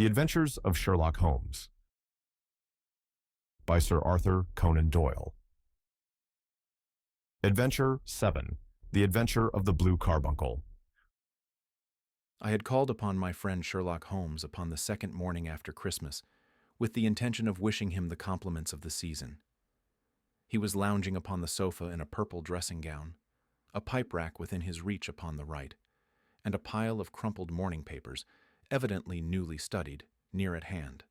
The Adventures of Sherlock Holmes by Sir Arthur Conan Doyle. Adventure 7. The Adventure of the Blue Carbuncle. I had called upon my friend Sherlock Holmes upon the second morning after Christmas, with the intention of wishing him the compliments of the season. He was lounging upon the sofa in a purple dressing gown, a pipe rack within his reach upon the right, and a pile of crumpled morning papers, evidently newly studied, near at hand.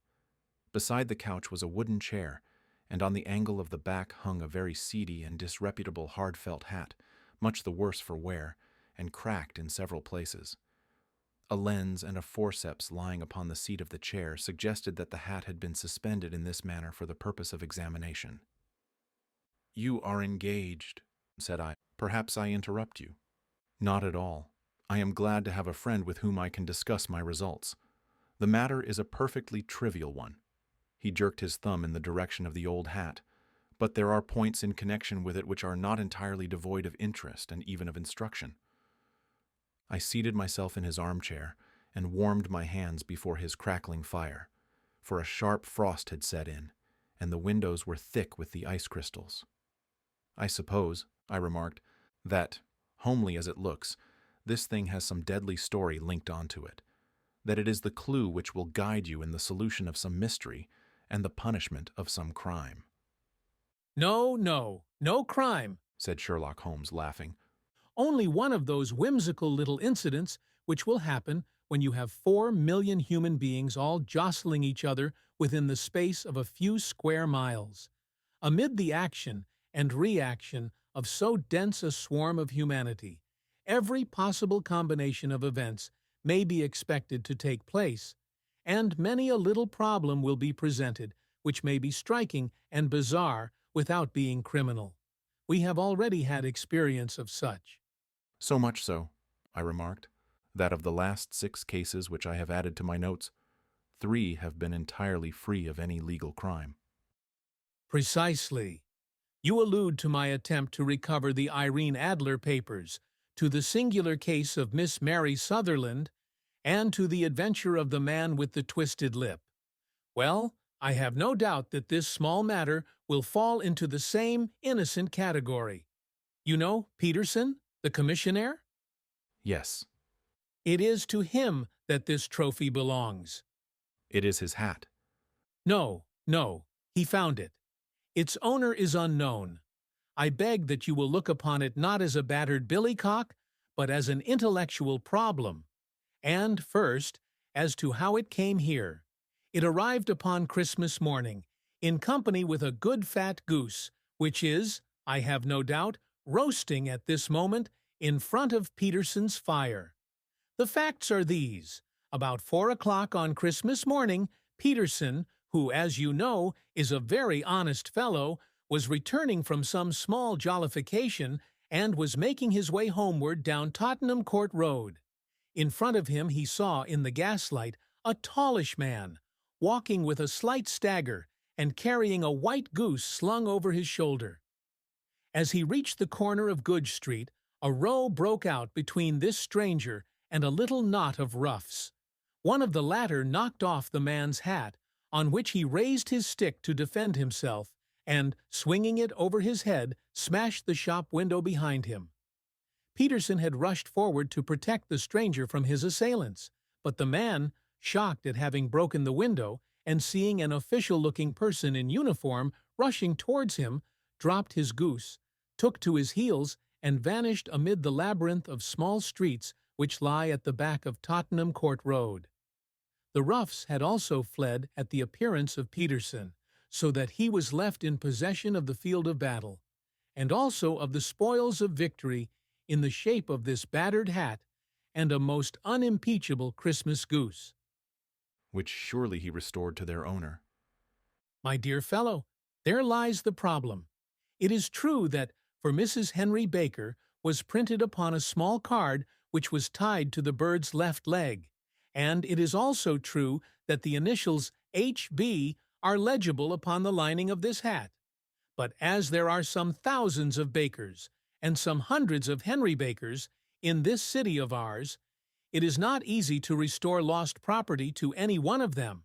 Beside the couch was a wooden chair, and on the angle of the back hung a very seedy and disreputable hard felt hat, much the worse for wear, and cracked in several places. A lens and a forceps lying upon the seat of the chair suggested that the hat had been suspended in this manner for the purpose of examination. "You are engaged," said I. "Perhaps I interrupt you." "Not at all. I am glad to have a friend with whom I can discuss my results. The matter is a perfectly trivial one." He jerked his thumb in the direction of the old hat, "but there are points in connection with it which are not entirely devoid of interest and even of instruction." I seated myself in his armchair and warmed my hands before his crackling fire, for a sharp frost had set in, and the windows were thick with the ice crystals. "I suppose," I remarked, "that, homely as it looks, this thing has some deadly story linked onto it, that it is the clue which will guide you in the solution of some mystery and the punishment of some crime." No crime, said Sherlock Holmes, laughing. Only one of those whimsical little incidents which will happen when you have 4 million human beings all jostling each other within the space of a few square miles. Amid the action and reaction of so dense a swarm of humanity, every possible combination of events may be expected to take place, and many a little problem will be presented which may be striking and bizarre without being criminal. We have already had experience of such. "So much so," I remarked, "that of the last 6 cases which I have added to my notes, 3 have been entirely free of any legal crime." Precisely. You allude to my attempt to recover the Irene Adler papers, to the singular case of Miss Mary Sutherland, and to the adventure of the man with the twisted lip. Well, I have no doubt that this small matter will fall into the same innocent category. You know Peterson, the commissionaire? "Yes." It is to him that this trophy belongs. "It is his hat." No, he found it. Its owner is unknown. I beg that you will look upon it not as a battered billycock, but as an intellectual problem. And first, as to how it came here. It arrived upon Christmas morning, in company with a good fat goose, which is, I have no doubt, roasting at this moment in front of Peterson's fire. The facts are these. About 4 o'clock on Christmas morning, Peterson, who, as you know, is a very honest fellow, was returning from some small jollification and was making his way homeward down Tottenham Court Road. In front of him he saw in the gaslight a tallish man, walking with a slight stagger and carrying a white goose slung over his shoulder. As he reached the corner of Goodge Street, a row broke out between this stranger and a little knot of roughs. One of the latter knocked off the man's hat, on which he raised his stick to defend himself, and, swinging it over his head, smashed the shop window behind him. Peterson had rushed forward to protect the stranger from his assailants, but the man, shocked at having broken the window and seeing an official-looking person in uniform rushing towards him, dropped his goose, took to his heels, and vanished amid the labyrinth of small streets which lie at the back of Tottenham Court Road. The roughs had also fled at the appearance of Peterson, so that he was left in possession of the field of battle, and also of the spoils of victory in the shape of this battered hat and a most unimpeachable Christmas goose. "Which surely he restored to their owner." My dear fellow, there lies the problem. It is true that for Mrs. Henry Baker was printed upon a small card which was tied to the bird's left leg, and it is also true that the initials H.B. are legible upon the lining of this hat. But as there are some thousands of Bakers, and some hundreds of Henry Bakers, in this city of ours, It is not easy to restore lost property to any one of them.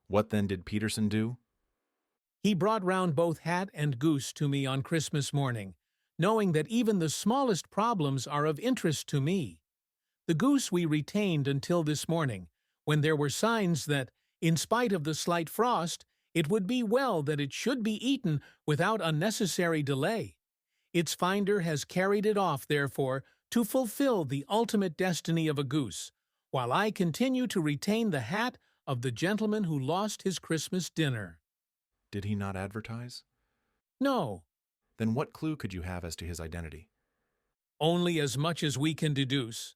What then did Peterson do? He brought round both hat and goose to me on Christmas morning, knowing that even the smallest problems are of interest to me. The goose we retained until this morning, when there were signs that, in spite of the slight frost, it would be well that it should be eaten without unnecessary delay. Its finder has carried it off, therefore, to fulfill the ultimate destiny of a goose, while I continue to retain the hat of the gentleman who lost his Christmas dinner. Did he not advertise? No, Then what clue could you have as to his identity? only as much as we can deduce.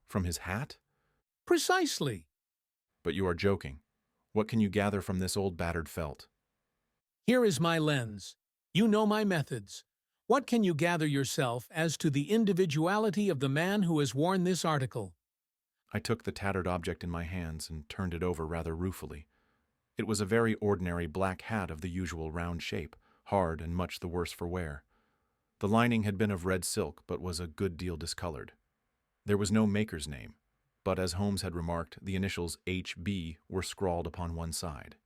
From his hat? Precisely. But you are joking. What can you gather from this old battered felt? Here is my lens. You know my methods. What can you gather yourself as to the individuality of the man who has worn this article? I took the tattered object in my hands and turned it over rather ruefully. It was a very ordinary black hat of the usual round shape, hard and much the worse for wear. The lining had been of red silk, but was a good deal discolored. There was no maker's name, but as Holmes had remarked, the initials H.B. were scrawled upon one side.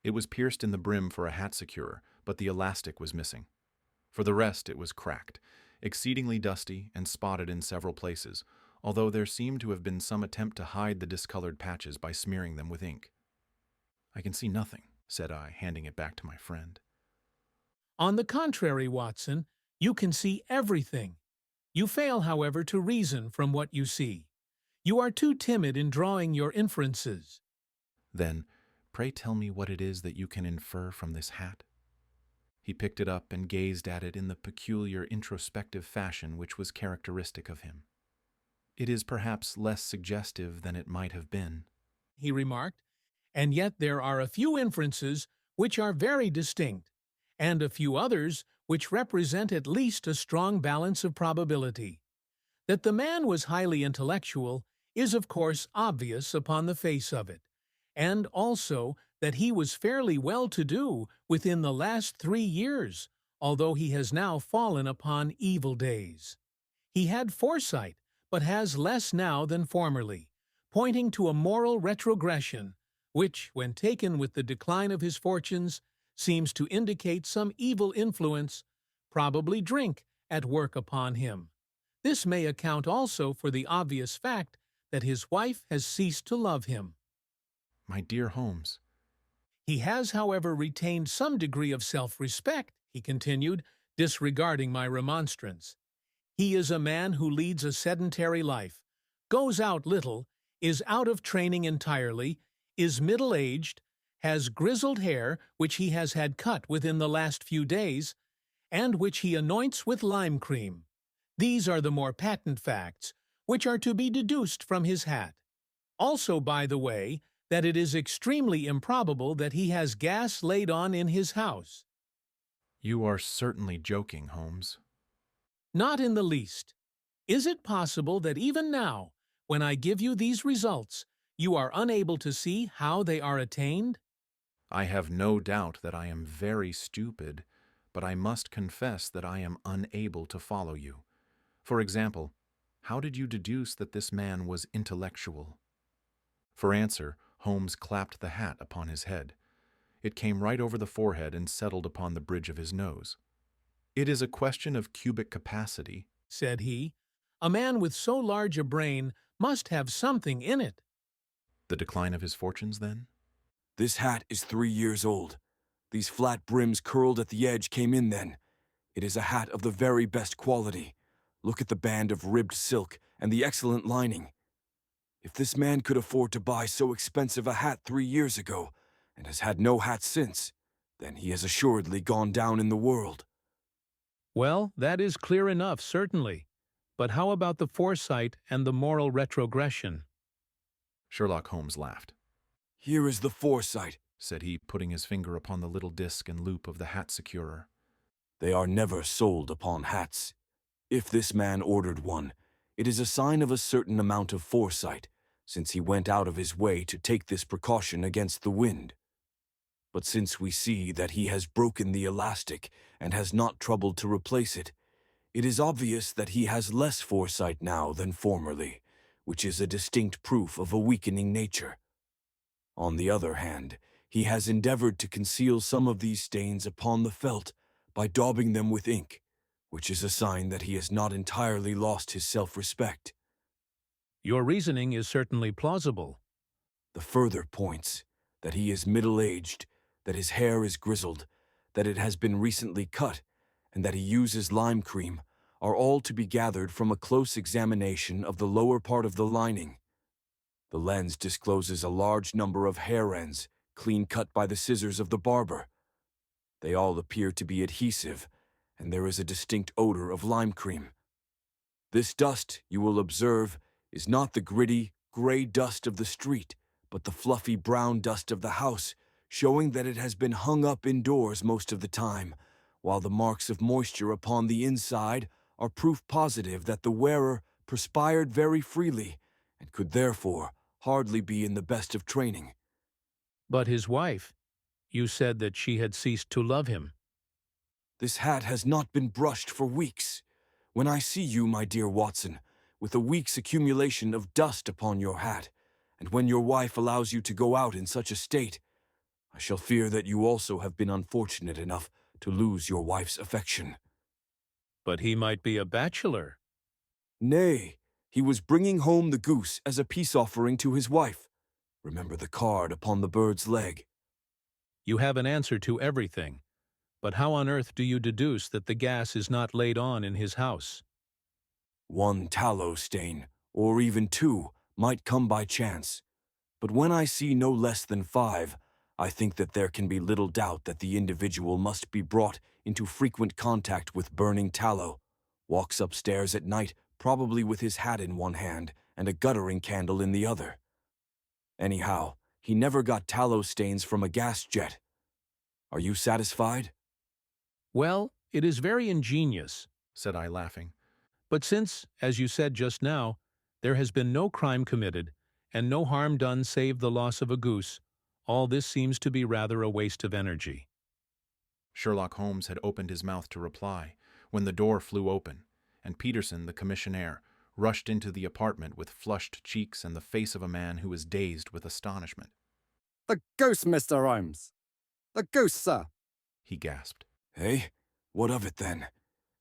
It was pierced in the brim for a hat securer, but the elastic was missing. For the rest, it was cracked, exceedingly dusty and spotted in several places, although there seemed to have been some attempt to hide the discolored patches by smearing them with ink. "I can see nothing," said I, handing it back to my friend. On the contrary, Watson, you can see everything. You fail, however, to reason from what you see. You are too timid in drawing your inferences. Then, pray tell me what it is that you can infer from this hat. He picked it up and gazed at it in the peculiar introspective fashion which was characteristic of him. "It is perhaps less suggestive than it might have been," He remarked, and yet there are a few inferences which are very distinct, and a few others which represent at least a strong balance of probability. That the man was highly intellectual is of course obvious upon the face of it, and also that he was fairly well-to-do within the last 3 years, although he has now fallen upon evil days. He had foresight, but has less now than formerly, pointing to a moral retrogression, which, when taken with the decline of his fortunes, seems to indicate some evil influence, probably drink, at work upon him. This may account also for the obvious fact that his wife has ceased to love him. "My dear Holmes." He has, however, retained some degree of self-respect, he continued, disregarding my remonstrance. He is a man who leads a sedentary life, goes out little, is out of training entirely, is middle-aged, has grizzled hair which he has had cut within the last few days, and which he anoints with lime cream. These are the more patent facts, which are to be deduced from his hat. Also, by the way, that it is extremely improbable that he has gas laid on in his house. "You are certainly joking, Holmes." Not in the least. Is it possible that even now, when I give you these results, you are unable to see how they are attained? I have no doubt that I am very stupid, but I must confess that I am unable to follow you. For example, how did you deduce that this man was intellectual? For answer, Holmes clapped the hat upon his head. It came right over the forehead and settled upon the bridge of his nose. "It is a question of cubic capacity," said he. A man with so large a brain must have something in it. "The decline of his fortunes, then?" This hat is 3 years old. These flat brims curled at the edge came in then. It is a hat of the very best quality. Look at the band of ribbed silk and the excellent lining. If this man could afford to buy so expensive a hat 3 years ago, and has had no hat since, then he has assuredly gone down in the world. Well, that is clear enough, certainly. But how about the foresight and the moral retrogression? Sherlock Holmes laughed. Here is the foresight, said he, putting his finger upon the little disc and loop of the hat securer. They are never sold upon hats. If this man ordered one, it is a sign of a certain amount of foresight, since he went out of his way to take this precaution against the wind. But since we see that he has broken the elastic and has not troubled to replace it, it is obvious that he has less foresight now than formerly, which is a distinct proof of a weakening nature. On the other hand, he has endeavored to conceal some of these stains upon the felt by daubing them with ink, which is a sign that he has not entirely lost his self-respect. Your reasoning is certainly plausible. The further points that he is middle-aged, that his hair is grizzled, that it has been recently cut, and that he uses lime cream are all to be gathered from a close examination of the lower part of the lining. The lens discloses a large number of hair ends, clean cut by the scissors of the barber. They all appear to be adhesive, and there is a distinct odor of lime cream. This dust, you will observe, is not the gritty, gray dust of the street, but the fluffy brown dust of the house, showing that it has been hung up indoors most of the time, while the marks of moisture upon the inside are proof positive that the wearer perspired very freely and could therefore hardly be in the best of training. But his wife, you said that she had ceased to love him. This hat has not been brushed for weeks. When I see you, my dear Watson, with a week's accumulation of dust upon your hat, and when your wife allows you to go out in such a state, I shall fear that you also have been unfortunate enough to lose your wife's affection. But he might be a bachelor. Nay, he was bringing home the goose as a peace offering to his wife. Remember the card upon the bird's leg. You have an answer to everything. But how on earth do you deduce that the gas is not laid on in his house? One tallow stain, or even two, might come by chance. But when I see no less than 5, I think that there can be little doubt that the individual must be brought into frequent contact with burning tallow, walks upstairs at night probably with his hat in one hand and a guttering candle in the other. Anyhow, he never got tallow stains from a gas jet. Are you satisfied? Well, it is very ingenious, said I, laughing. but since, as you said just now, there has been no crime committed and no harm done save the loss of a goose, all this seems to be rather a waste of energy. Sherlock Holmes had opened his mouth to reply when the door flew open, and Peterson, the commissionaire, rushed into the apartment with flushed cheeks and the face of a man who was dazed with astonishment. "The goose, Mr. Holmes! The goose, sir!" He gasped. Eh? What of it then?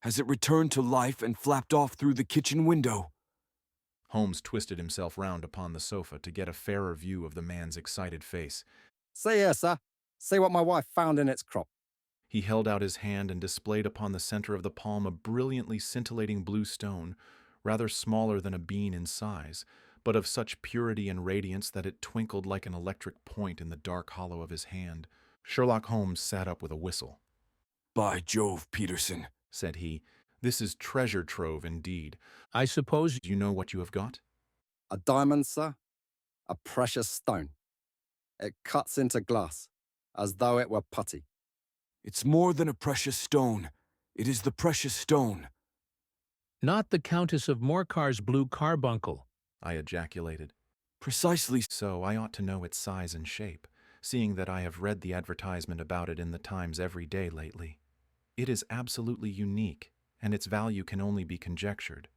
Has it returned to life and flapped off through the kitchen window? Holmes twisted himself round upon the sofa to get a fairer view of the man's excited face. "See here, sir. See what my wife found in its crop." He held out his hand and displayed upon the center of the palm a brilliantly scintillating blue stone, rather smaller than a bean in size, but of such purity and radiance that it twinkled like an electric point in the dark hollow of his hand. Sherlock Holmes sat up with a whistle. By Jove, Peterson, said he, "this is treasure trove indeed. I suppose Do you know what you have got?" "A diamond, sir. A precious stone. It cuts into glass, as though it were putty." it's more than a precious stone. It is the precious stone. not the Countess of Morcar's Blue Carbuncle. I ejaculated. Precisely. So I ought to know its size and shape, seeing that I have read the advertisement about it in the Times every day lately. It is absolutely unique, and its value can only be conjectured,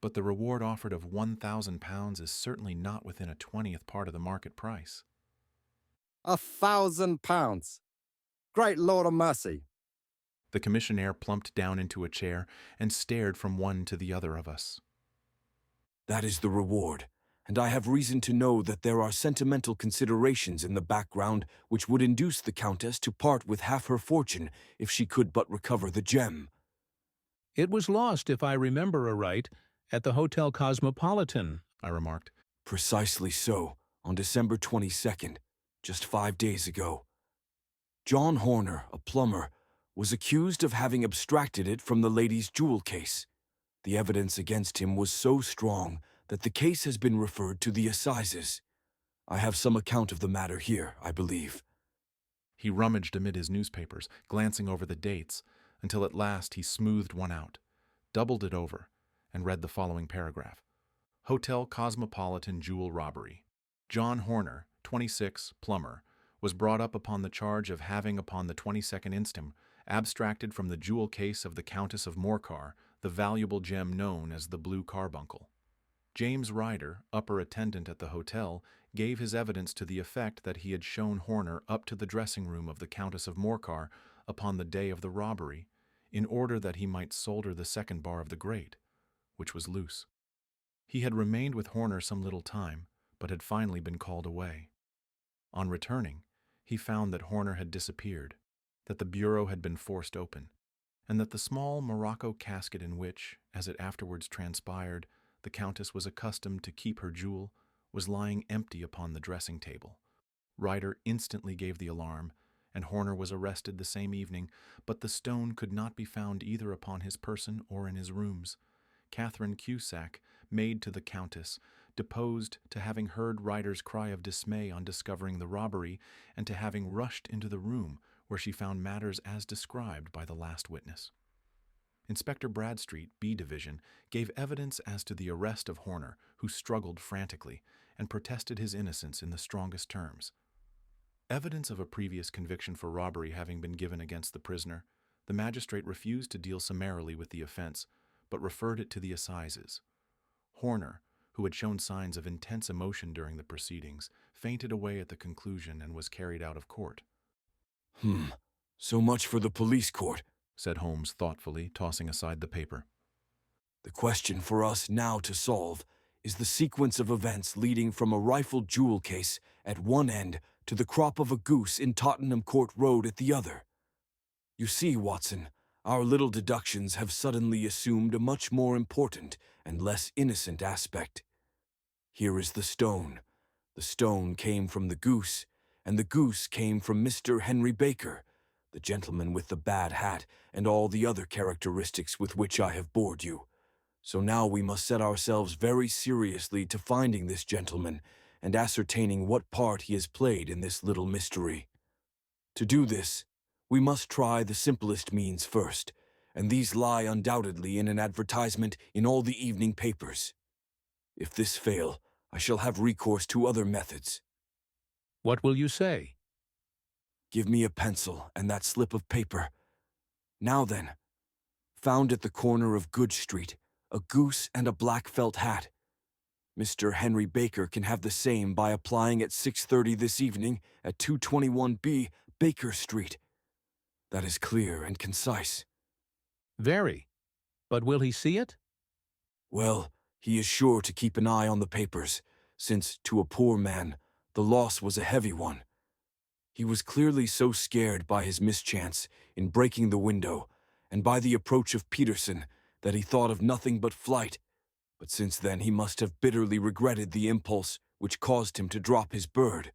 but the reward offered of £1,000 is certainly not within a 20th part of the market price. £1,000! Great Lord of mercy! The commissionaire plumped down into a chair and stared from one to the other of us. That is the reward, and I have reason to know that there are sentimental considerations in the background which would induce the Countess to part with half her fortune if she could but recover the gem. It was lost, if I remember aright, at the Hotel Cosmopolitan, I remarked. Precisely so, on December 22nd, just 5 days ago. John Horner, a plumber, was accused of having abstracted it from the lady's jewel case. The evidence against him was so strong that the case has been referred to the assizes. I have some account of the matter here, I believe. He rummaged amid his newspapers, glancing over the dates, until at last he smoothed one out, doubled it over, and read the following paragraph. Hotel Cosmopolitan Jewel Robbery. John Horner, 26, plumber, was brought up upon the charge of having upon the 22nd instant abstracted from the jewel case of the Countess of Morcar the valuable gem known as the Blue Carbuncle. James Ryder, upper attendant at the hotel, gave his evidence to the effect that he had shown Horner up to the dressing room of the Countess of Morcar upon the day of the robbery, in order that he might solder the second bar of the grate, which was loose. He had remained with Horner some little time, but had finally been called away. On returning, he found that Horner had disappeared, that the bureau had been forced open, and that the small morocco casket in which, as it afterwards transpired, the Countess was accustomed to keep her jewel was lying empty upon the dressing table. Ryder instantly gave the alarm, and Horner was arrested the same evening, but the stone could not be found either upon his person or in his rooms. Catherine Cusack, maid to the Countess, deposed to having heard Ryder's cry of dismay on discovering the robbery, and to having rushed into the room where she found matters as described by the last witness. Inspector Bradstreet, B Division, gave evidence as to the arrest of Horner, who struggled frantically, and protested his innocence in the strongest terms. Evidence of a previous conviction for robbery having been given against the prisoner, the magistrate refused to deal summarily with the offense, but referred it to the assizes. Horner, who had shown signs of intense emotion during the proceedings, fainted away at the conclusion and was carried out of court. So much for the police court, said Holmes thoughtfully, tossing aside the paper. The question for us now to solve is the sequence of events leading from a rifled jewel case at one end to the crop of a goose in Tottenham Court Road at the other. You see, Watson, our little deductions have suddenly assumed a much more important and less innocent aspect. Here is the stone. The stone came from the goose, and the goose came from Mr. Henry Baker, the gentleman with the bad hat and all the other characteristics with which I have bored you. So now we must set ourselves very seriously to finding this gentleman and ascertaining what part he has played in this little mystery. To do this, we must try the simplest means first, and these lie undoubtedly in an advertisement in all the evening papers. If this fail, I shall have recourse to other methods. What will you say? Give me a pencil and that slip of paper. Now then, found at the corner of Good Street, a goose and a black felt hat. Mr. Henry Baker can have the same by applying at 6:30 this evening at 221B Baker Street. That is clear and concise. Very. But will he see it? Well, he is sure to keep an eye on the papers, since, to a poor man, the loss was a heavy one. He was clearly so scared by his mischance in breaking the window and by the approach of Peterson that he thought of nothing but flight, but since then he must have bitterly regretted the impulse which caused him to drop his bird.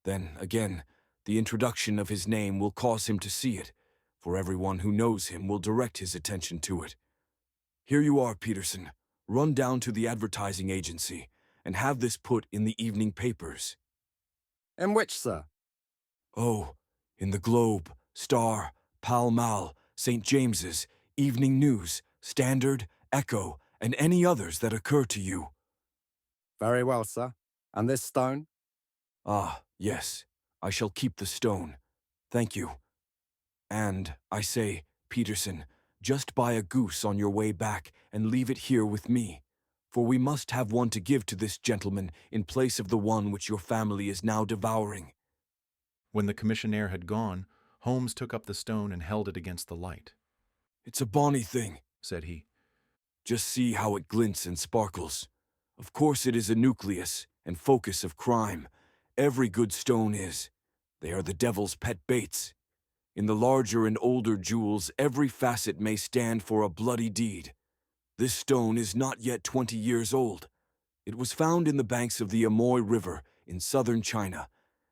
Then, again, the introduction of his name will cause him to see it, for everyone who knows him will direct his attention to it. Here you are, Peterson. Run down to the advertising agency and have this put in the evening papers. In which, sir? Oh, in the Globe, Star, Pall Mall, St. James's, Evening News, Standard, Echo, and any others that occur to you. Very well, sir. And this stone? Ah, yes. I shall keep the stone. Thank you. And, I say, Peterson, just buy a goose on your way back and leave it here with me, for we must have one to give to this gentleman in place of the one which your family is now devouring. When the commissionaire had gone, Holmes took up the stone and held it against the light. It's a bonny thing, said he. Just see how it glints and sparkles. Of course it is a nucleus and focus of crime. Every good stone is. They are the devil's pet baits. In the larger and older jewels, every facet may stand for a bloody deed. This stone is not yet 20 years old. It was found in the banks of the Amoy River in southern China,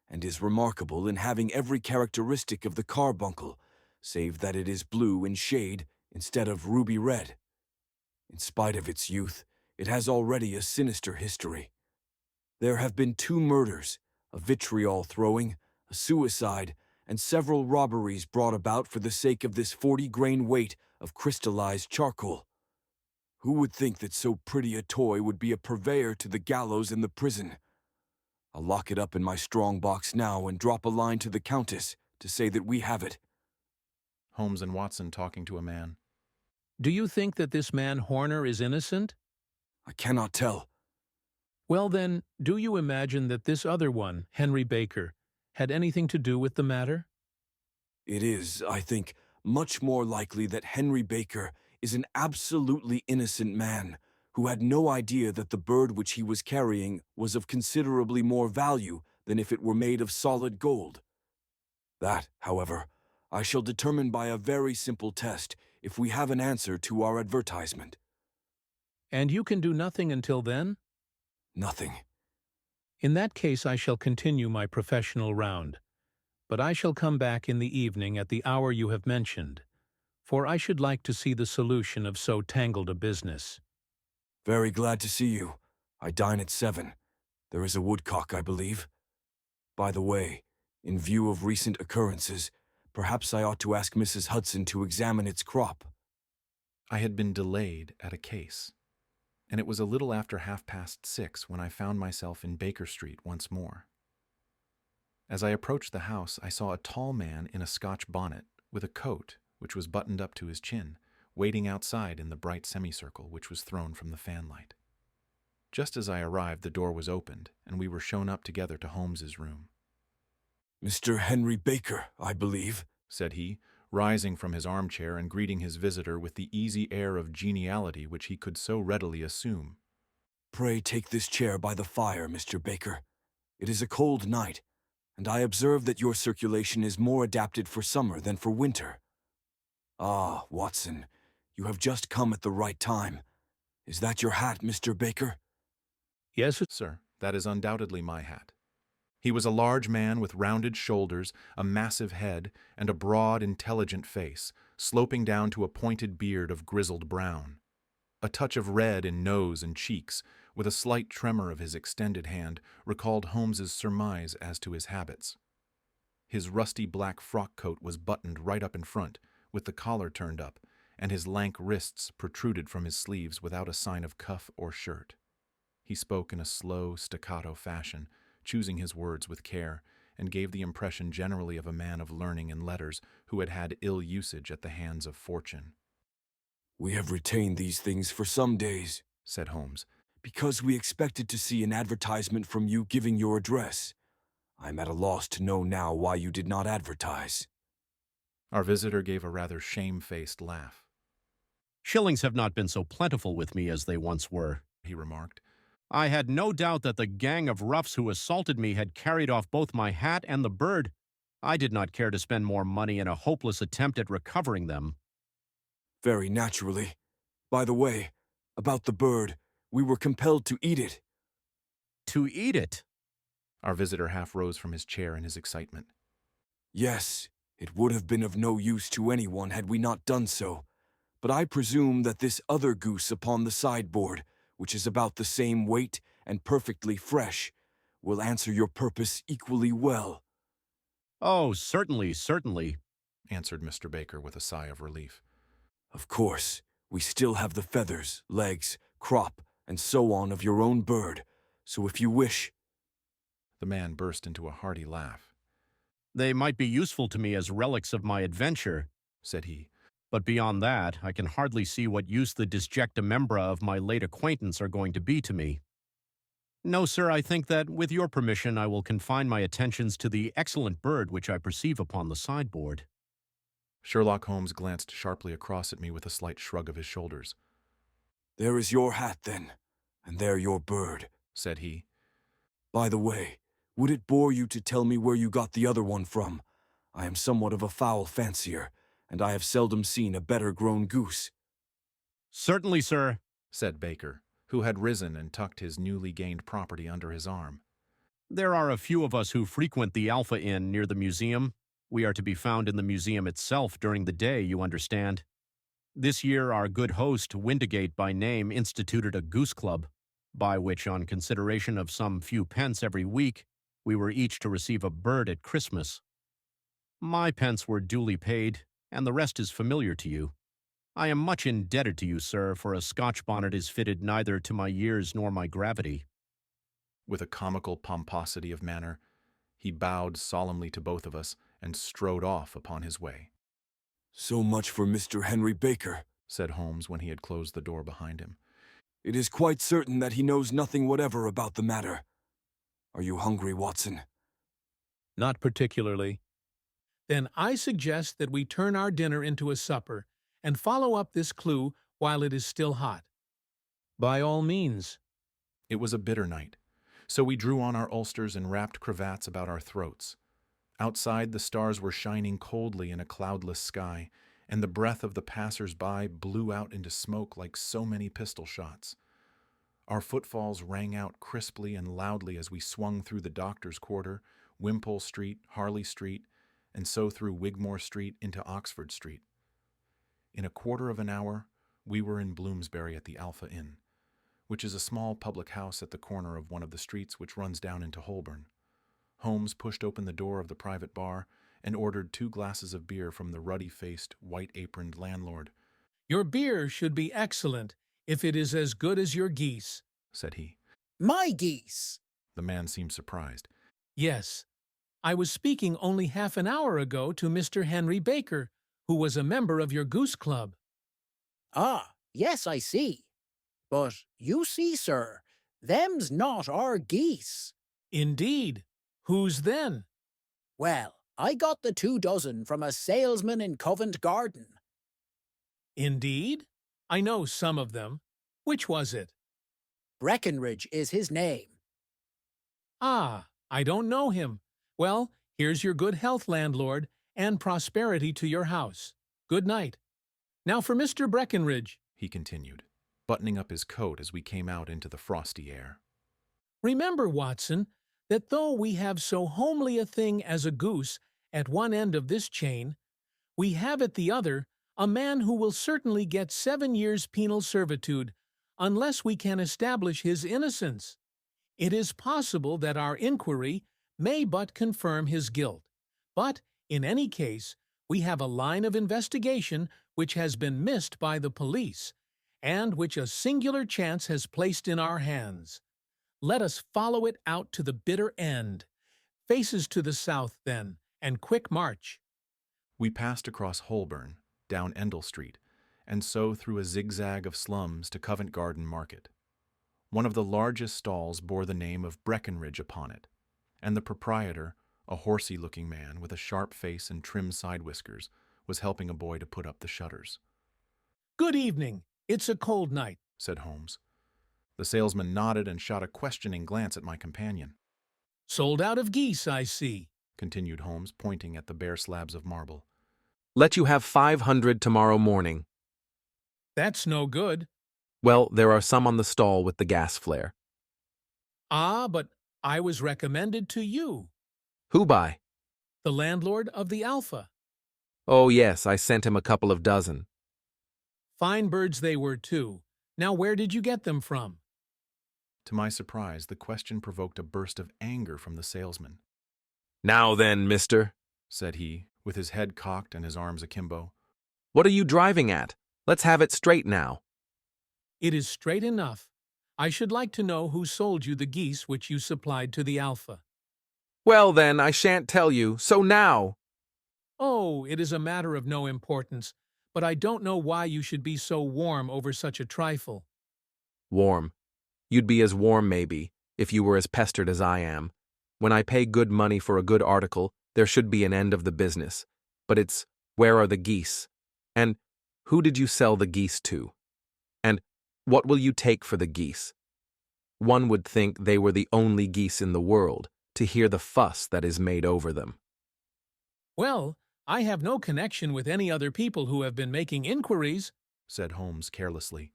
and is remarkable in having every characteristic of the carbuncle, save that it is blue in shade instead of ruby red. In spite of its youth, it has already a sinister history. There have been 2 murders, a vitriol throwing, a suicide, and several robberies brought about for the sake of this 40-grain weight of crystallized charcoal. Who would think that so pretty a toy would be a purveyor to the gallows and the prison? I'll lock it up in my strong box now and drop a line to the Countess to say that we have it. Holmes and Watson talking to a man. Do you think that this man Horner is innocent? I cannot tell. Well then, do you imagine that this other one, Henry Baker, had anything to do with the matter? It is, I think, much more likely that Henry Baker is an absolutely innocent man who had no idea that the bird which he was carrying was of considerably more value than if it were made of solid gold. That, however, I shall determine by a very simple test if we have an answer to our advertisement. And you can do nothing until then? Nothing. In that case I shall continue my professional round, but I shall come back in the evening at the hour you have mentioned, for I should like to see the solution of so tangled a business. Very glad to see you. I dine at 7. There is a woodcock, I believe. By the way, in view of recent occurrences, perhaps I ought to ask Mrs. Hudson to examine its crop. I had been delayed at a case, and it was a little after 6:30 when I found myself in Baker Street once more. As I approached the house, I saw a tall man in a Scotch bonnet, with a coat which was buttoned up to his chin, waiting outside in the bright semicircle which was thrown from the fanlight. Just as I arrived, the door was opened, and we were shown up together to Holmes's room. Mr. Henry Baker, I believe, said he, rising from his armchair and greeting his visitor with the easy air of geniality which he could so readily assume. Pray take this chair by the fire, Mr. Baker. It is a cold night, and I observe that your circulation is more adapted for summer than for winter. Ah, Watson, you have just come at the right time. Is that your hat, Mr. Baker? Yes, Sir, that is undoubtedly my hat. He was a large man with rounded shoulders, a massive head, and a broad, intelligent face, sloping down to a pointed beard of grizzled brown. A touch of red in nose and cheeks, with a slight tremor of his extended hand, recalled Holmes's surmise as to his habits. His rusty black frock coat was buttoned right up in front, with the collar turned up, and his lank wrists protruded from his sleeves without a sign of cuff or shirt. He spoke in a slow, staccato fashion, choosing his words with care, and gave the impression generally of a man of learning and letters who had had ill usage at the hands of fortune. We have retained these things for some days, said Holmes, because we expected to see an advertisement from you giving your address. I am at a loss to know now why you did not advertise. Our visitor gave a rather shamefaced laugh. Shillings have not been so plentiful with me as they once were, He remarked. I had no doubt that the gang of roughs who assaulted me had carried off both my hat and the bird. I did not care to spend more money in a hopeless attempt at recovering them. Very naturally. By the way, about the bird, we were compelled to eat it. To eat it? Our visitor half rose from his chair in his excitement. Yes, it would have been of no use to anyone had we not done so. But I presume that this other goose upon the sideboard, which is about the same weight and perfectly fresh, will answer your purpose equally well. Oh, certainly, certainly, answered Mr. Baker with a sigh of relief. Of course, we still have the feathers, legs, crop, and so on of your own bird, so if you wish— The man burst into a hearty laugh. They might be useful to me as relics of my adventure, said he. But beyond that, I can hardly see what use the disjecta membra of my late acquaintance are going to be to me. No, sir, I think that, with your permission, I will confine my attentions to the excellent bird which I perceive upon the sideboard. Sherlock Holmes glanced sharply across at me with a slight shrug of his shoulders. There is your hat, then, and there your bird, said he. By the way, would it bore you to tell me where you got the other one from? I am somewhat of a fowl fancier, and I have seldom seen a better-grown goose. Certainly, sir, said Baker, who had risen and tucked his newly gained property under his arm. There are a few of us who frequent the Alpha Inn near the museum. We are to be found in the museum itself during the day, you understand. This year, our good host, Windigate by name, instituted a goose club, by which, on consideration of some few pence every week, we were each to receive a bird at Christmas. My pence were duly paid, and the rest is familiar to you. I am much indebted to you, sir, for a Scotch bonnet is fitted neither to my years nor my gravity. With a comical pomposity of manner, he bowed solemnly to both of us and strode off upon his way. So much for Mr. Henry Baker, said Holmes when he had closed the door behind him. It is quite certain that he knows nothing whatever about the matter. Are you hungry, Watson? Not particularly. Then I suggest that we turn our dinner into a supper and follow up this clue while it is still hot. By all means. It was a bitter night, so we drew on our ulsters and wrapped cravats about our throats. Outside, the stars were shining coldly in a cloudless sky, and the breath of the passers-by blew out into smoke like so many pistol shots. Our footfalls rang out crisply and loudly as we swung through the Doctor's Quarter, Wimpole Street, Harley Street, and so through Wigmore Street into Oxford Street. In a quarter of an hour, we were in Bloomsbury at the Alpha Inn, which is a small public house at the corner of one of the streets which runs down into Holborn. Holmes pushed open the door of the private bar and ordered 2 glasses of beer from the ruddy-faced, white-aproned landlord. Your beer should be excellent if it is as good as your geese, said he. My geese! The man seemed surprised. Yes. I was speaking only half an hour ago to Mr. Henry Baker, who was a member of your goose club. Ah, yes, I see. But you see, sir, them's not our geese. Indeed. Whose then? Well, I got the 2 dozen from a salesman in Covent Garden. Indeed? I know some of them. Which was it? Breckenridge is his name. Ah, I don't know him. Well, here's your good health, landlord, and prosperity to your house. Good night. Now for Mr. Breckenridge, He continued, buttoning up his coat as we came out into the frosty air. remember, Watson, that though we have so homely a thing as a goose at one end of this chain, we have at the other a man who will certainly get 7 years' penal servitude unless we can establish his innocence. It is possible that our inquiry may but confirm his guilt, but in any case, we have a line of investigation which has been missed by the police, and which a singular chance has placed in our hands. Let us follow it out to the bitter end. Faces to the south, then, and quick march. We passed across Holborn, down Endell Street, and so through a zigzag of slums to Covent Garden Market. One of the largest stalls bore the name of Breckenridge upon it, and the proprietor, a horsey-looking man with a sharp face and trim side whiskers, was helping a boy to put up the shutters. Good evening. It's a cold night, said Holmes. The salesman nodded and shot a questioning glance at my companion. Sold out of geese, I see, continued Holmes, pointing at the bare slabs of marble. Let you have 500 tomorrow morning. That's no good. Well, there are some on the stall with the gas flare. Ah, but I was recommended to you, Who by? the landlord of the Alpha. Oh, yes, I sent him a couple of dozen. Fine birds they were, too. Now where did you get them from? To my surprise, the question provoked a burst of anger from the salesman. Now then, mister, Said he, with his head cocked and his arms akimbo. what are you driving at? Let's have it straight now. It is straight enough. I should like to know who sold you the geese which you supplied to the Alpha. Well, then, I shan't tell you, so now. Oh, it is a matter of no importance, but I don't know why you should be so warm over such a trifle. Warm. You'd be as warm, maybe, if you were as pestered as I am. When I pay good money for a good article, there should be an end of the business. But it's, where are the geese? And who did you sell the geese to? And what will you take for the geese? One would think they were the only geese in the world, to hear the fuss that is made over them. Well, I have no connection with any other people who have been making inquiries. Said Holmes carelessly.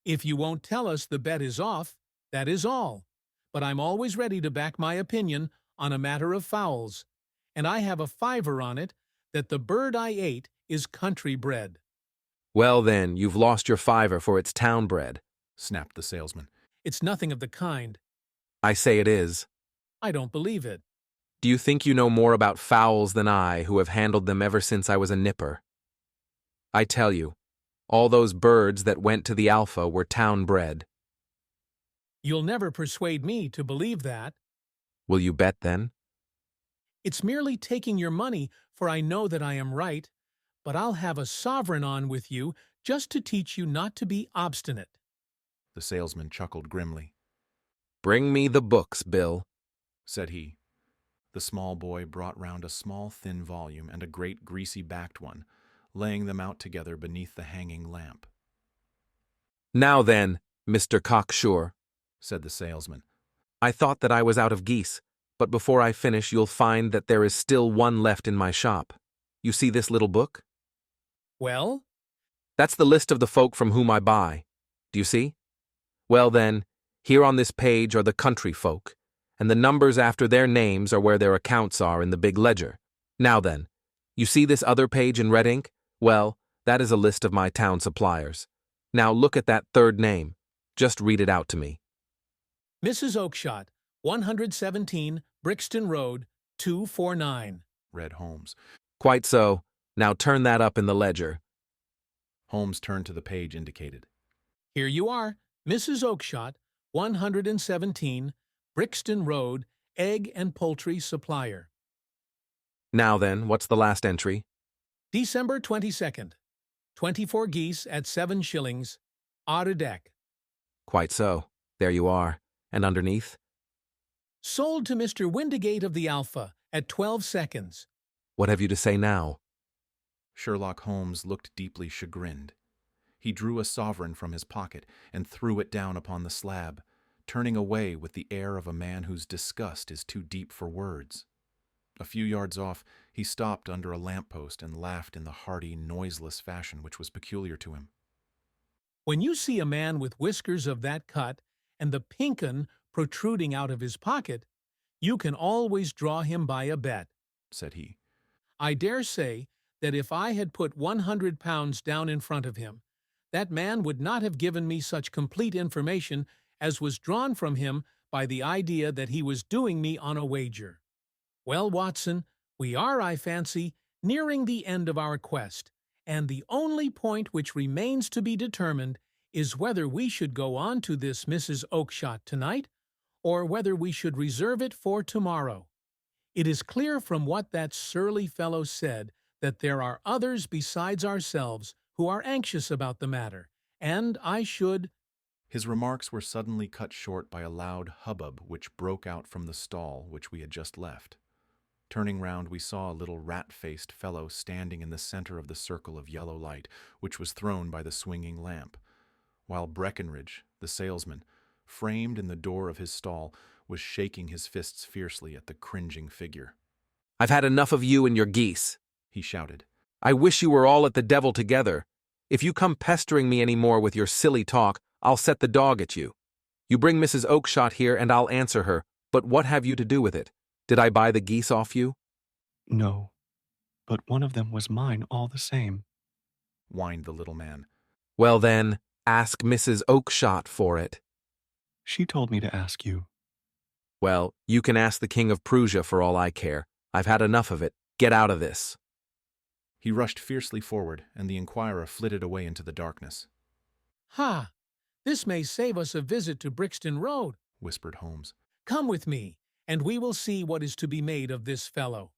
If you won't tell us the bet is off, that is all. But I'm always ready to back my opinion on a matter of fowls, and I have a fiver on it that the bird I ate is country bred. Well, then, you've lost your fiver, for it's town bred. Snapped the salesman. It's nothing of the kind. I say it is. I don't believe it. Do you think you know more about fowls than I, who have handled them ever since I was a nipper? I tell you, all those birds that went to the Alpha were town bred. You'll never persuade me to believe that. Will you bet, then? It's merely taking your money, for I know that I am right, but I'll have a sovereign on with you just to teach you not to be obstinate. The salesman chuckled grimly. Bring me the books, Bill, said he. The small boy brought round a small thin volume and a great greasy-backed one, laying them out together beneath the hanging lamp. Now then, Mr. Cocksure, said the salesman. I thought that I was out of geese, but before I finish you'll find that there is still one left in my shop. You see this little book? Well? That's the list of the folk from whom I buy. Do you see? Well then, here on this page are the country folk, and the numbers after their names are where their accounts are in the big ledger. Now then, you see this other page in red ink? Well, that is a list of my town suppliers. Now look at that third name. Just read it out to me. Mrs. Oakshott, 117 Brixton Road, 249. Read Holmes. Quite so. Now turn that up in the ledger. Holmes turned to the page indicated. Here you are, Mrs. Oakshott, 117 Brixton Road, Egg and Poultry Supplier. Now then, what's the last entry? December 22nd. 24 geese at 7 shillings, odd a deck. Quite so. There you are. And underneath? Sold to Mr. Windigate of the Alpha at 12 seconds. What have you to say now? Sherlock Holmes looked deeply chagrined. He drew a sovereign from his pocket and threw it down upon the slab, turning away with the air of a man whose disgust is too deep for words. A few yards off, he stopped under a lamp-post and laughed in the hearty, noiseless fashion which was peculiar to him. When you see a man with whiskers of that cut and the pink 'un protruding out of his pocket, you can always draw him by a bet, said he. I dare say that if I had put 100 pounds down in front of him, that man would not have given me such complete information as was drawn from him by the idea that he was doing me on a wager. Well, Watson, we are, I fancy, nearing the end of our quest, and the only point which remains to be determined is whether we should go on to this Mrs. Oakshott tonight, or whether we should reserve it for tomorrow. It is clear from what that surly fellow said that there are others besides ourselves who are anxious about the matter, and I should— His remarks were suddenly cut short by a loud hubbub which broke out from the stall which we had just left. Turning round, we saw a little rat-faced fellow standing in the center of the circle of yellow light which was thrown by the swinging lamp, while Breckenridge, the salesman, framed in the door of his stall, was shaking his fists fiercely at the cringing figure. I've had enough of you and your geese, he shouted. I wish you were all at the devil together. If you come pestering me any more with your silly talk, I'll set the dog at you. You bring Mrs. Oakshott here and I'll answer her, but what have you to do with it? Did I buy the geese off you? No, but one of them was mine all the same, whined the little man. Well then, ask Mrs. Oakshott for it. She told me to ask you. Well, you can ask the King of Prussia for all I care. I've had enough of it. Get out of this. He rushed fiercely forward, and the inquirer flitted away into the darkness. Ha! This may save us a visit to Brixton Road, whispered Holmes. Come with me, and we will see what is to be made of this fellow.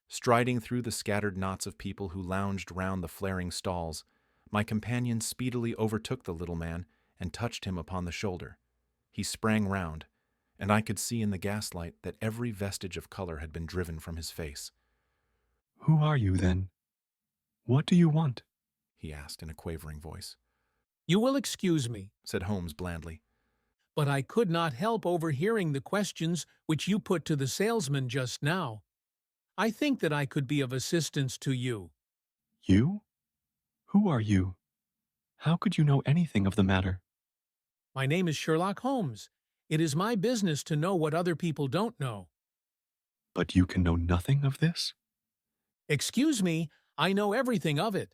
Striding through the scattered knots of people who lounged round the flaring stalls, my companion speedily overtook the little man and touched him upon the shoulder. He sprang round, and I could see in the gaslight that every vestige of color had been driven from his face. Who are you, then? What do you want? He asked in a quavering voice. You will excuse me, said Holmes blandly, but I could not help overhearing the questions which you put to the salesman just now. I think that I could be of assistance to you. You? Who are you? How could you know anything of the matter? My name is Sherlock Holmes. It is my business to know what other people don't know. But you can know nothing of this? Excuse me, I know everything of it.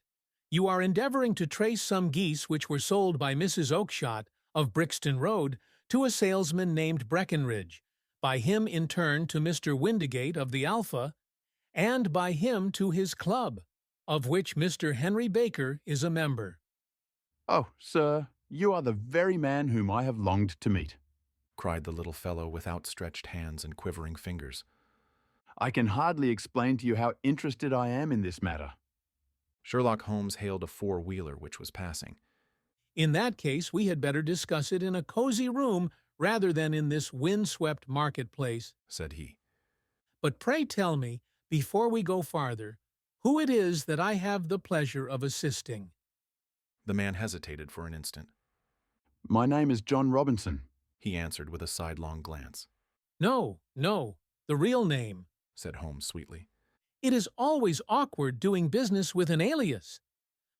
You are endeavoring to trace some geese which were sold by Mrs. Oakshott of Brixton Road to a salesman named Breckenridge, by him in turn to Mr. Windigate of the Alpha, and by him to his club, of which Mr. Henry Baker is a member. Oh, sir, you are the very man whom I have longed to meet, cried the little fellow with outstretched hands and quivering fingers. I can hardly explain to you how interested I am in this matter. Sherlock Holmes hailed a four-wheeler which was passing. In that case, we had better discuss it in a cozy room rather than in this windswept marketplace, said he. But pray tell me, before we go farther, who it is that I have the pleasure of assisting. The man hesitated for an instant. My name is John Robinson, He answered with a sidelong glance. No, the real name, Said Holmes sweetly. It is always awkward doing business with an alias.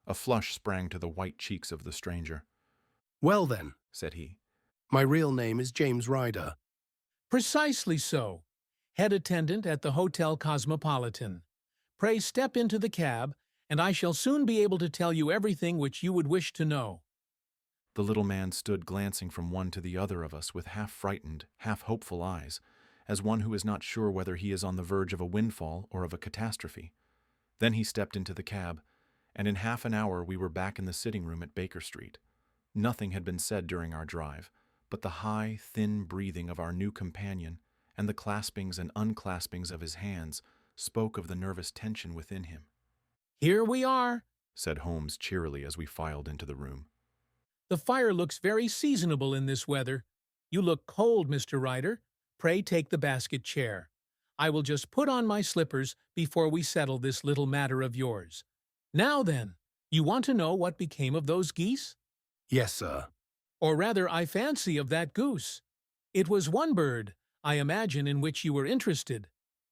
A flush sprang to the white cheeks of the stranger. Well then, Said he. my real name is James Ryder. Precisely so. Head attendant at the Hotel Cosmopolitan. Pray step into the cab, and I shall soon be able to tell you everything which you would wish to know. The little man stood glancing from one to the other of us with half-frightened, half-hopeful eyes, as one who is not sure whether he is on the verge of a windfall or of a catastrophe. Then he stepped into the cab, and in half an hour we were back in the sitting room at Baker Street. Nothing had been said during our drive, but the high, thin breathing of our new companion and the claspings and unclaspings of his hands spoke of the nervous tension within him. Here we are, Said Holmes cheerily as we filed into the room. The fire looks very seasonable in this weather. You look cold, Mr. Ryder. Pray take the basket chair. I will just put on my slippers before we settle this little matter of yours. Now then, you want to know what became of those geese? Yes, sir. Or rather, I fancy of that goose. It was one bird, I imagine, in which you were interested.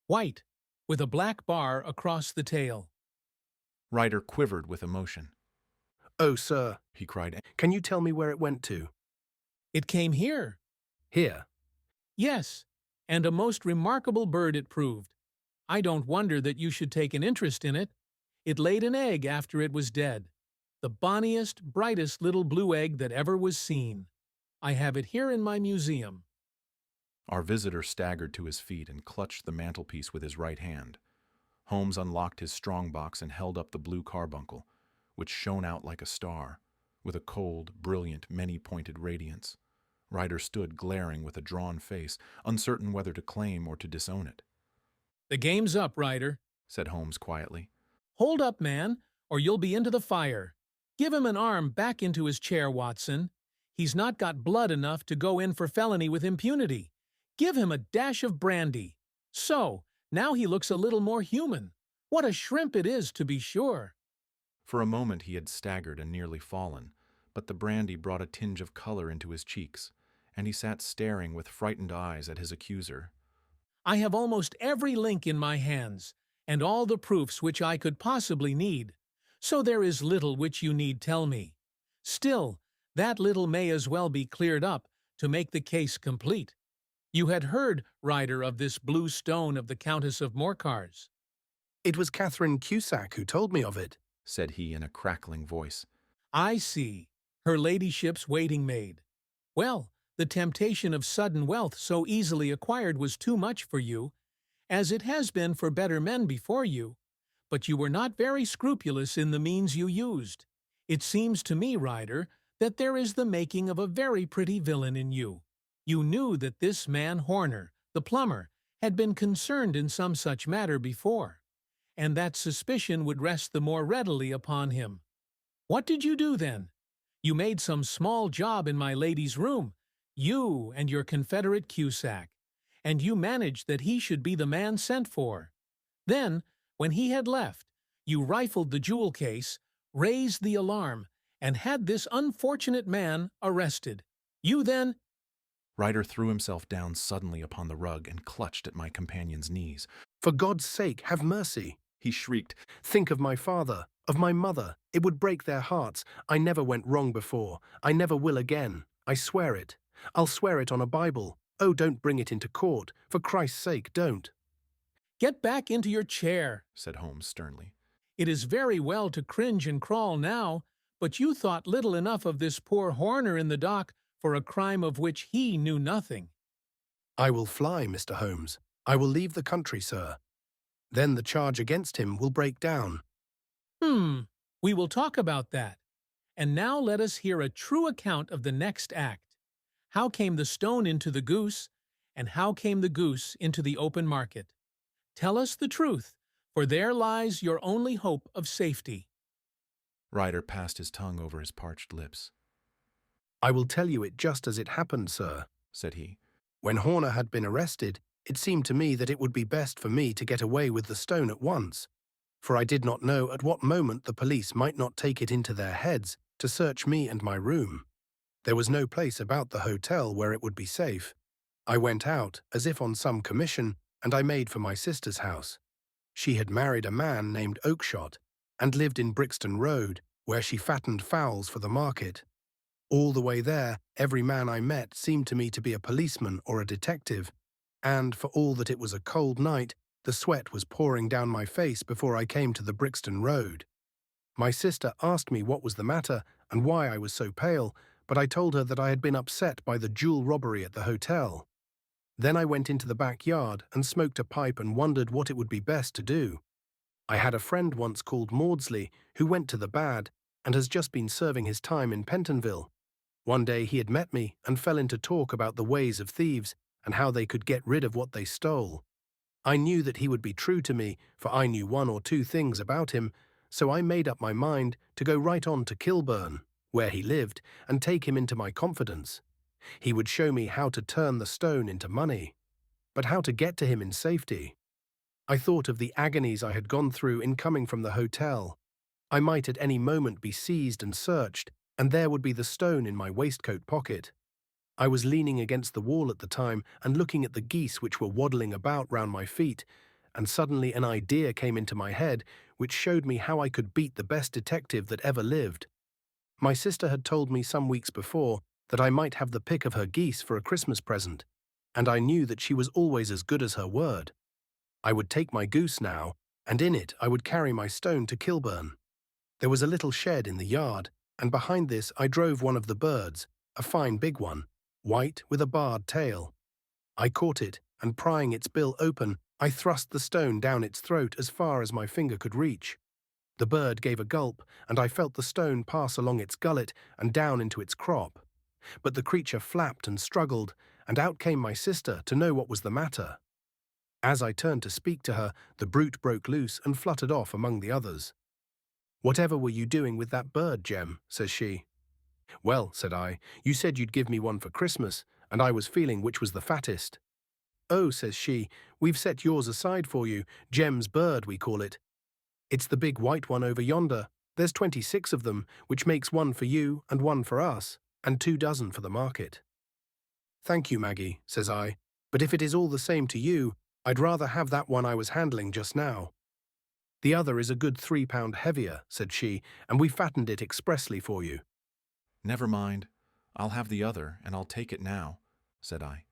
White, with a black bar across the tail. Ryder quivered with emotion. Oh, sir, He cried, can you tell me where it went to? It came here. Here. Yes, and a most remarkable bird it proved. I don't wonder that you should take an interest in it. It laid an egg after it was dead. The bonniest, brightest little blue egg that ever was seen. I have it here in my museum. Our visitor staggered to his feet and clutched the mantelpiece with his right hand. Holmes unlocked his strongbox and held up the Blue Carbuncle, which shone out like a star, with a cold, brilliant, many-pointed radiance. Ryder stood glaring with a drawn face, uncertain whether to claim or to disown it. The game's up, Ryder, Said Holmes quietly. Hold up, man, or you'll be into the fire. Give him an arm back into his chair, Watson. He's not got blood enough to go in for felony with impunity. Give him a dash of brandy. So, now he looks a little more human. What a shrimp it is, to be sure. For a moment he had staggered and nearly fallen, but the brandy brought a tinge of color into his cheeks, and he sat staring with frightened eyes at his accuser. I have almost every link in my hands, and all the proofs which I could possibly need, so there is little which you need tell me. Still, that little may as well be cleared up to make the case complete. You had heard, Ryder, of this blue stone of the Countess of Morcar's. It was Catherine Cusack who told me of it, Said he in a crackling voice. I see. Her ladyship's waiting maid. Well, the temptation of sudden wealth so easily acquired was too much for you, as it has been for better men before you, but you were not very scrupulous in the means you used. It seems to me, Ryder, that there is the making of a very pretty villain in you. You knew that this man Horner, the plumber, had been concerned in some such matter before, and that suspicion would rest the more readily upon him. What did you do then? You made some small job in my lady's room, you and your confederate Cusack, and you managed that he should be the man sent for. Then, when he had left, you rifled the jewel case, raised the alarm, and had this unfortunate man arrested. You then— Ryder threw himself down suddenly upon the rug and clutched at my companion's knees. For God's sake, have mercy. He shrieked. Think of my father, of my mother. It would break their hearts. I never went wrong before. I never will again. I swear it. I'll swear it on a Bible. Oh, don't bring it into court. For Christ's sake, don't. Get back into your chair, Said Holmes sternly. It is very well to cringe and crawl now, but you thought little enough of this poor Horner in the dock for a crime of which he knew nothing. I will fly, Mr. Holmes. I will leave the country, sir. Then the charge against him will break down. We will talk about that. And now let us hear a true account of the next act. How came the stone into the goose, and how came the goose into the open market? Tell us the truth, for there lies your only hope of safety. Ryder passed his tongue over his parched lips. I will tell you it just as it happened, sir, said he. When Horner had been arrested, it seemed to me that it would be best for me to get away with the stone at once, for I did not know at what moment the police might not take it into their heads to search me and my room. There was no place about the hotel where it would be safe. I went out, as if on some commission, and I made for my sister's house. She had married a man named Oakshott, and lived in Brixton Road, where she fattened fowls for the market. All the way there, every man I met seemed to me to be a policeman or a detective, and for all that it was a cold night, the sweat was pouring down my face before I came to the Brixton Road. My sister asked me what was the matter and why I was so pale, but I told her that I had been upset by the jewel robbery at the hotel. Then I went into the backyard and smoked a pipe and wondered what it would be best to do. I had a friend once called Maudsley who went to the bad and has just been serving his time in Pentonville. One day he had met me and fell into talk about the ways of thieves and how they could get rid of what they stole. I knew that he would be true to me, for I knew one or two things about him, so I made up my mind to go right on to Kilburn, where he lived, and take him into my confidence. He would show me how to turn the stone into money, but how to get to him in safety. I thought of the agonies I had gone through in coming from the hotel. I might at any moment be seized and searched, and there would be the stone in my waistcoat pocket. I was leaning against the wall at the time and looking at the geese which were waddling about round my feet, and suddenly an idea came into my head which showed me how I could beat the best detective that ever lived. My sister had told me some weeks before that I might have the pick of her geese for a Christmas present, and I knew that she was always as good as her word. I would take my goose now, and in it I would carry my stone to Kilburn. There was a little shed in the yard, and behind this I drove one of the birds, a fine big one, white with a barred tail. I caught it, and prying its bill open, I thrust the stone down its throat as far as my finger could reach. The bird gave a gulp, and I felt the stone pass along its gullet and down into its crop. But the creature flapped and struggled, and out came my sister to know what was the matter. As I turned to speak to her, the brute broke loose and fluttered off among the others. "Whatever were you doing with that bird, Jem?" says she. "Well," said I, "you said you'd give me one for Christmas, and I was feeling which was the fattest." "Oh," says she, "we've set yours aside for you, Jem's bird we call it. It's the big white one over yonder. There's 26 of them, which makes one for you and one for us, and 2 dozen for the market." "Thank you, Maggie," says I, "but if it is all the same to you, I'd rather have that one I was handling just now." "The other is a good 3 pound heavier," said she, "and we fattened it expressly for you." Never mind. I'll have the other, and I'll take it now, said I.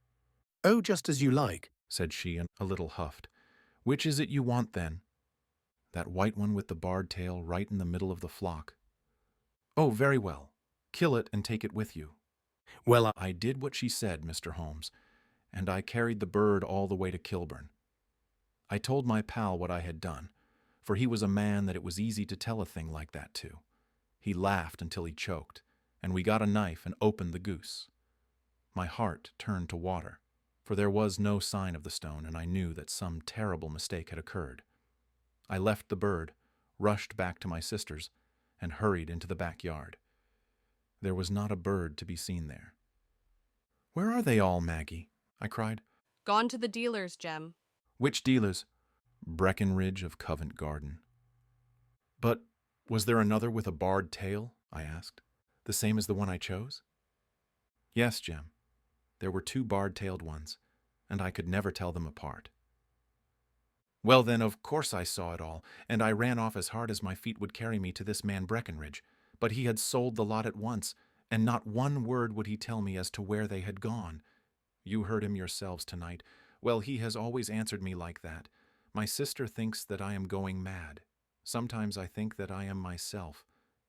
"Oh, just as you like," said she, a little huffed. Which is it you want, then? That white one with the barred tail right in the middle of the flock. Oh, very well. Kill it and take it with you. "Well, I did what she said, Mr. Holmes, and I carried the bird all the way to Kilburn. I told my pal what I had done, for he was a man that it was easy to tell a thing like that to. He laughed until he choked, and we got a knife and opened the goose. My heart turned to water, for there was no sign of the stone, and I knew that some terrible mistake had occurred. I left the bird, rushed back to my sister's, and hurried into the backyard. There was not a bird to be seen there. "Where are they all, Maggie?" I cried. "Gone to the dealers, Jem." "Which dealers?" "Breckenridge of Covent Garden." "But was there another with a barred tail?" I asked. "The same as the one I chose?" "Yes, Jem. There were 2 barred-tailed ones, and I could never tell them apart." "Well, then, of course I saw it all, and I ran off as hard as my feet would carry me to this man Breckenridge, but he had sold the lot at once, and not one word would he tell me as to where they had gone. You heard him yourselves tonight. Well, he has always answered me like that. My sister thinks that I am going mad. Sometimes I think that I am myself,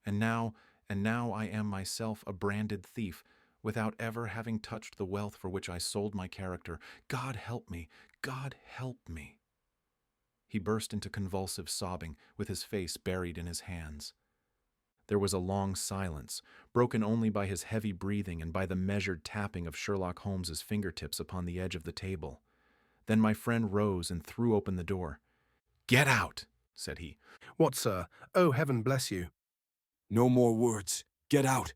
and now I am myself a branded thief, without ever having touched the wealth for which I sold my character. God help me! God help me!" He burst into convulsive sobbing, with his face buried in his hands. There was a long silence, broken only by his heavy breathing and by the measured tapping of Sherlock Holmes's fingertips upon the edge of the table. Then my friend rose and threw open the door. "Get out!" said he. "What, sir? Oh, heaven bless you." No more words. Get out.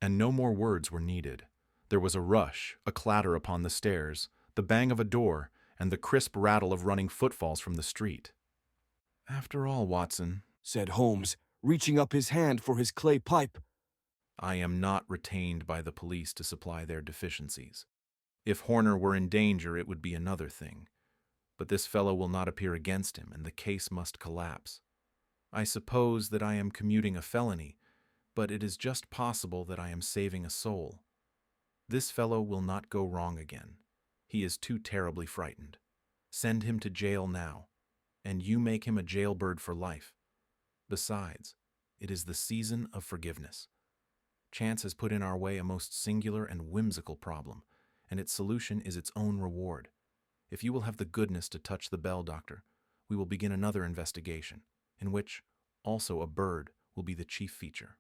And no more words were needed. There was a rush, a clatter upon the stairs, the bang of a door, and the crisp rattle of running footfalls from the street. "After all, Watson," said Holmes, reaching up his hand for his clay pipe, "I am not retained by the police to supply their deficiencies. If Horner were in danger, it would be another thing. But this fellow will not appear against him, and the case must collapse. I suppose that I am commuting a felony, but it is just possible that I am saving a soul. This fellow will not go wrong again. He is too terribly frightened. Send him to jail now, and you make him a jailbird for life. Besides, it is the season of forgiveness. Chance has put in our way a most singular and whimsical problem, and its solution is its own reward. If you will have the goodness to touch the bell, Doctor, we will begin another investigation, in which also a bird will be the chief feature."